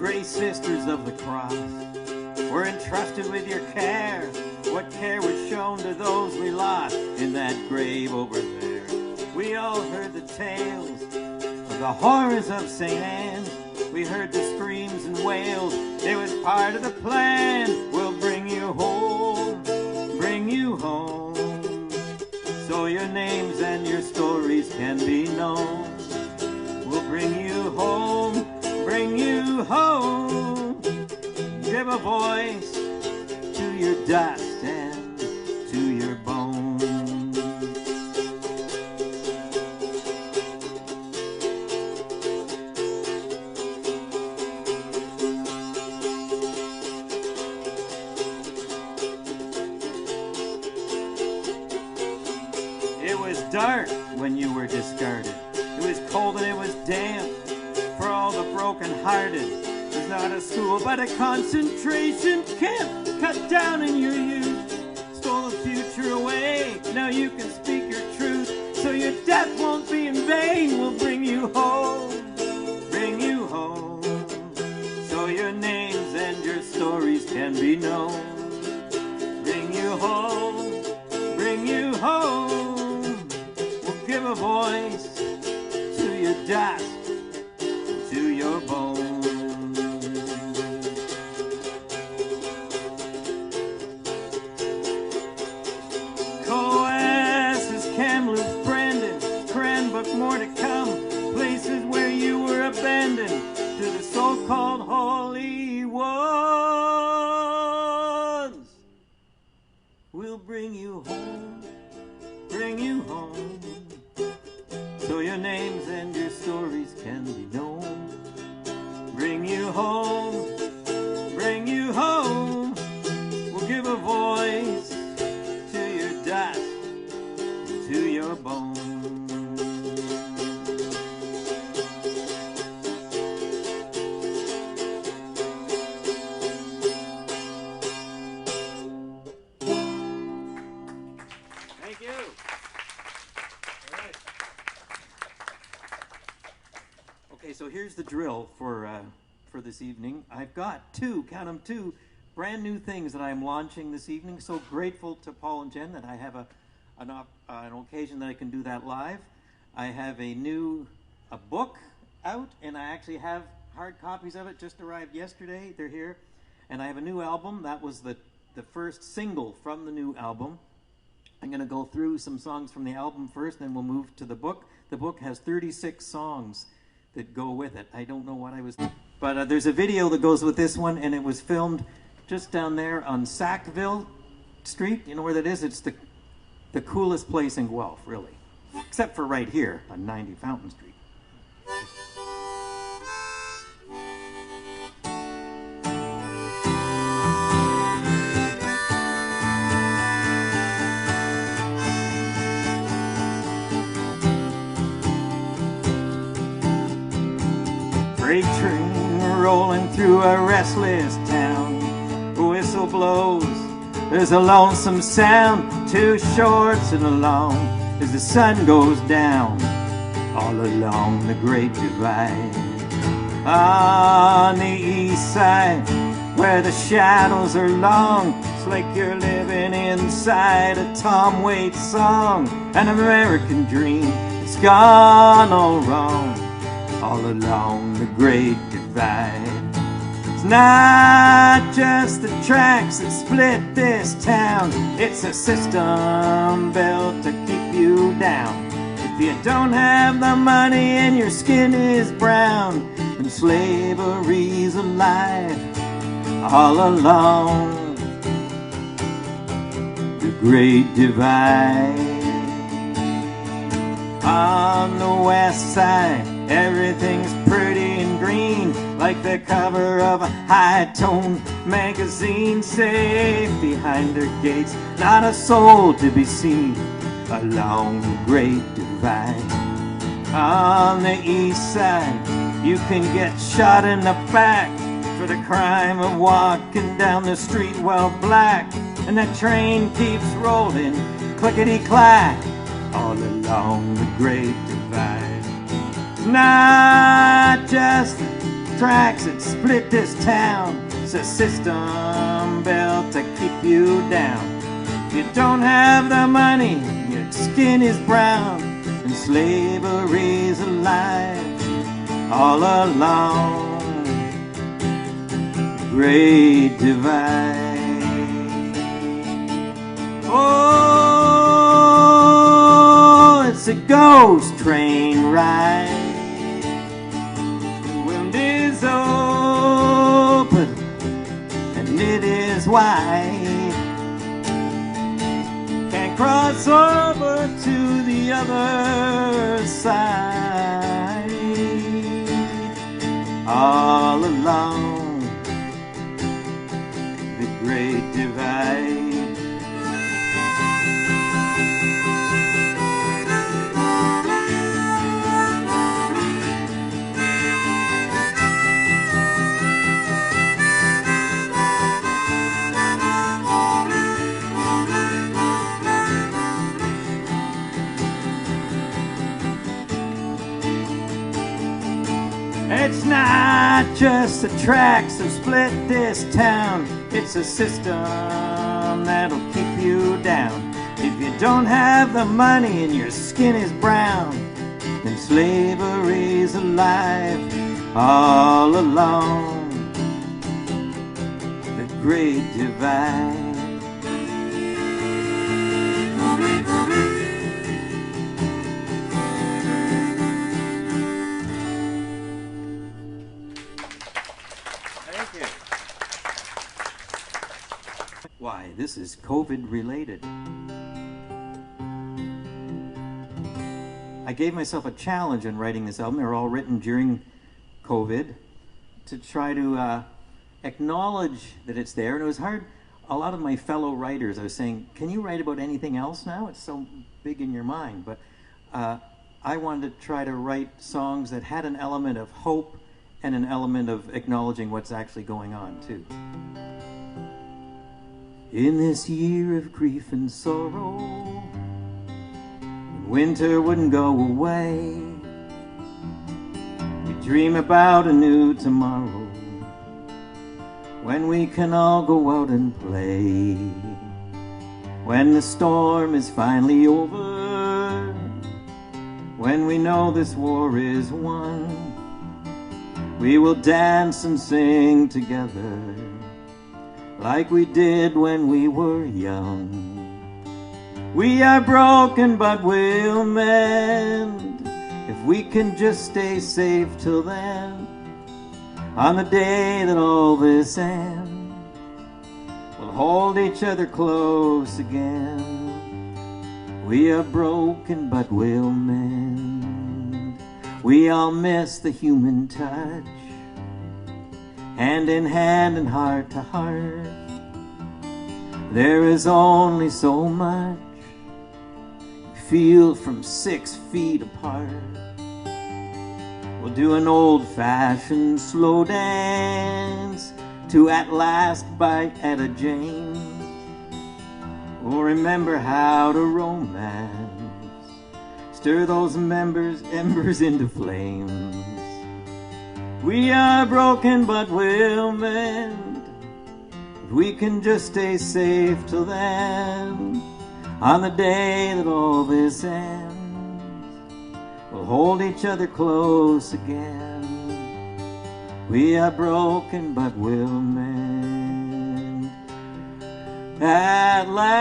Gray sisters of the cross, we're entrusted with your care. What care was shown to those we lost in that grave over there? We all heard the tales of the horrors of St. Anne's. We heard the screams and wails. It was part of the plan. We'll bring you home, bring you home, so your names and your stories can be known. We'll bring you home, bring you home, give a voice to your dust and to your bones. It was dark when you were discarded. It was cold and it was damp for all the broken-hearted. There's not a school but a concentration camp. Cut down in your youth, stole the future away. Now you can speak your truth, so your death won't be in vain. We'll bring you home, so your names and your stories can be known. Bring you home, bring you home. We'll give a voice to your dust, to your bones. Kamloops, Brandon, Cranbrook, more to come. Places where you were abandoned to the so-called holy ones. We'll bring you home, so your names and your stories can be known. Bring you home, we'll give a voice to your dust, to your bones. Thank you. All right. Okay, so here's the drill for this evening. I've got two brand new things that I'm launching this evening. So grateful to Paul and Jen that I have an occasion that I can do that live. I have a book out, and I actually have hard copies of it, just arrived yesterday. They're here. And I have a new album. That was the first single from the new album. I'm going to go through some songs from the album first, then we'll move to the book. The book has 36 songs that go with it. I don't know what I was... But there's a video that goes with this one, and it was filmed just down there on Sackville Street. You know where that is? It's the coolest place in Guelph, really. Except for right here on 90 Fountain Street. Freight train rolling through a restless town. The whistle blows, there's a lonesome sound. Two shorts and along as the sun goes down, all along the Great Divide. On the east side, where the shadows are long, it's like you're living inside a Tom Waits song. An American dream, it's gone all wrong, all along the Great Divide. It's not just the tracks that split this town, it's a system built to keep you down. If you don't have the money and your skin is brown, then slavery's alive all along the Great Divide. On the west side, everything's pretty and green, like the cover of a high-tone magazine. Safe behind their gates, not a soul to be seen along the Great Divide. On the east side, you can get shot in the back for the crime of walking down the street while black. And that train keeps rolling, clickety-clack, all along the Great Divide. Not just tracks that split this town. It's a system built to keep you down. If you don't have the money, your skin is brown, and slavery's alive all along the Great Divide. Oh, it's a ghost train ride. The wind is open and it is wide. Can't cross over to the other side. All along the Great Divide. It's not just the tracks that split this town. It's a system that'll keep you down. If you don't have the money and your skin is brown, then slavery's alive all along the Great Divide. Why, this is COVID related. I gave myself a challenge in writing this album. They were all written during COVID to try to acknowledge that it's there. And it was hard. A lot of my fellow writers, I was saying, can you write about anything else now? It's so big in your mind. But I wanted to try to write songs that had an element of hope and an element of acknowledging what's actually going on too. In this year of grief and sorrow, winter wouldn't go away. We dream about a new tomorrow when we can all go out and play. When the storm is finally over, when we know this war is won, we will dance and sing together like we did when we were young. We are broken, but we'll mend if we can just stay safe till then. On the day that all this ends, we'll hold each other close again. We are broken, but we'll mend. We all miss the human touch, hand in hand and heart to heart. There is only so much you feel from 6 feet apart. We'll do an old-fashioned slow dance to At Last by Etta James. We'll remember how to romance, stir those embers into flames. We are broken, but we'll mend if we can just stay safe till then. On the day that all this ends, we'll hold each other close again. We are broken, but we'll mend. At last,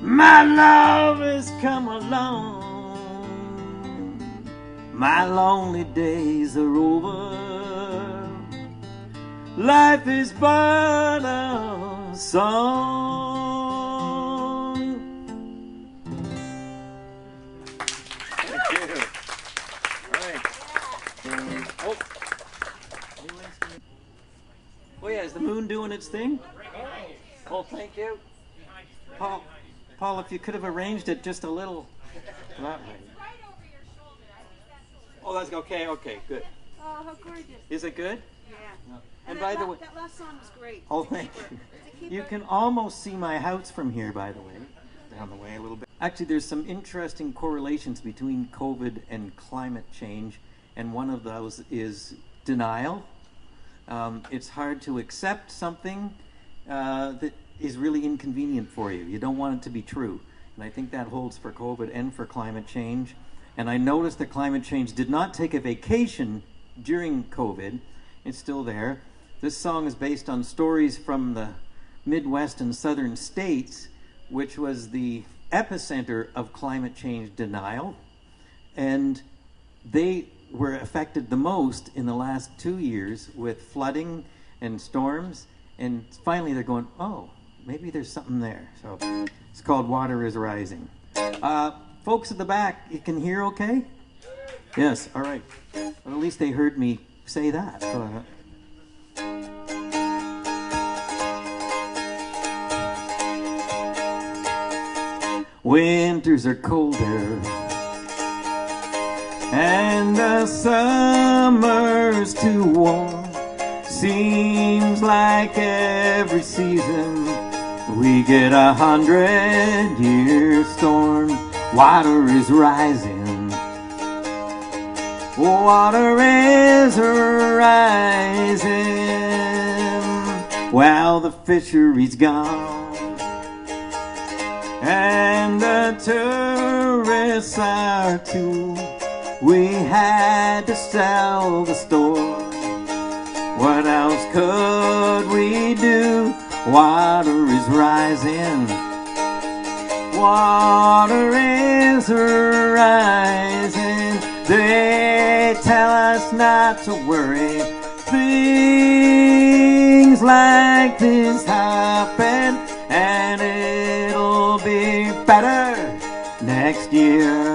my love has come along. My lonely days are over. Life is but a song. Thank you. All right. Oh yeah, is the moon doing its thing? Oh, thank you. Paul, if you could have arranged it just a little that way. Oh, that's okay. Okay, good. Oh, how gorgeous. Is it good? Yeah. No. And by the way, that last song was great. oh, thank you. You can almost see my house from here, by the way. Down the way a little bit. Actually, there's some interesting correlations between COVID and climate change and one of those is denial. It's hard to accept something that is really inconvenient for you. You don't want it to be true. And I think that holds for COVID and for climate change. And I noticed that climate change did not take a vacation during COVID. It's still there. This song is based on stories from the Midwest and southern states, which was the epicenter of climate change denial. And they were affected the most in the last 2 years with flooding and storms. And finally they're going, oh, maybe there's something there. So it's called Water is Rising. Folks at the back, you can hear okay? Yes, all right. Well, at least they heard me say that. Winters are colder and the summer's too warm. Seems like every season we get 100-year storm. Water is rising, water is rising. Well, the fishery's gone and the tourists are too. We had to sell the store. What else could we do? Water is rising, water is rising. They tell us not to worry. Things like this happen, and it'll be better next year.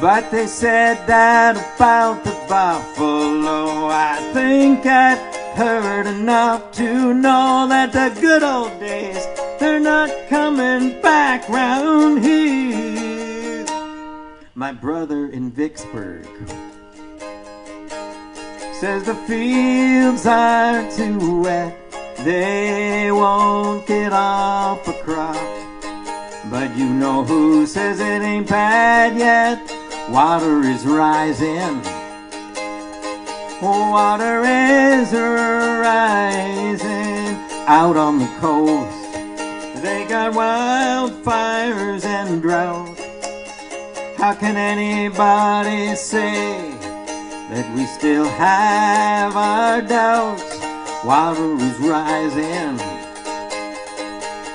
But they said that about the buffalo. I think I've heard enough to know that the good old days, they're not coming back round here. My brother in Vicksburg says the fields are too wet, they won't get off a crop. But you know who says it ain't bad yet? Water is rising, water is rising. Out on the coast, they got wildfires and drought. How can anybody say that we still have our doubts? Water is rising,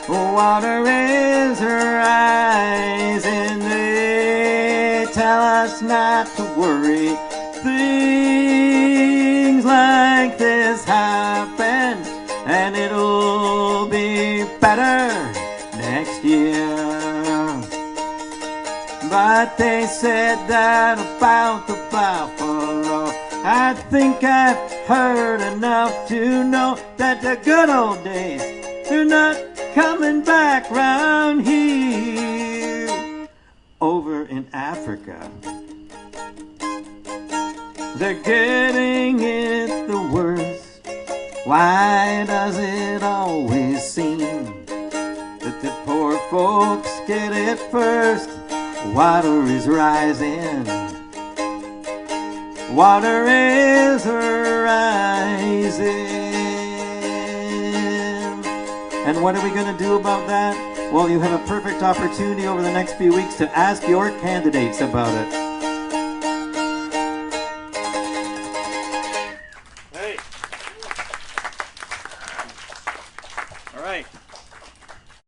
water is rising. They tell us not to worry. Things like this happen, and it'll be better next year. But they said that about the buffalo. I think I've heard enough to know that the good old days, they're not coming back round here. Over in Africa, they're getting it the worst. Why does it always seem that the poor folks get it first? Water is rising, water is rising. And what are we going to do about that? Well, you have a perfect opportunity over the next few weeks to ask your candidates about it.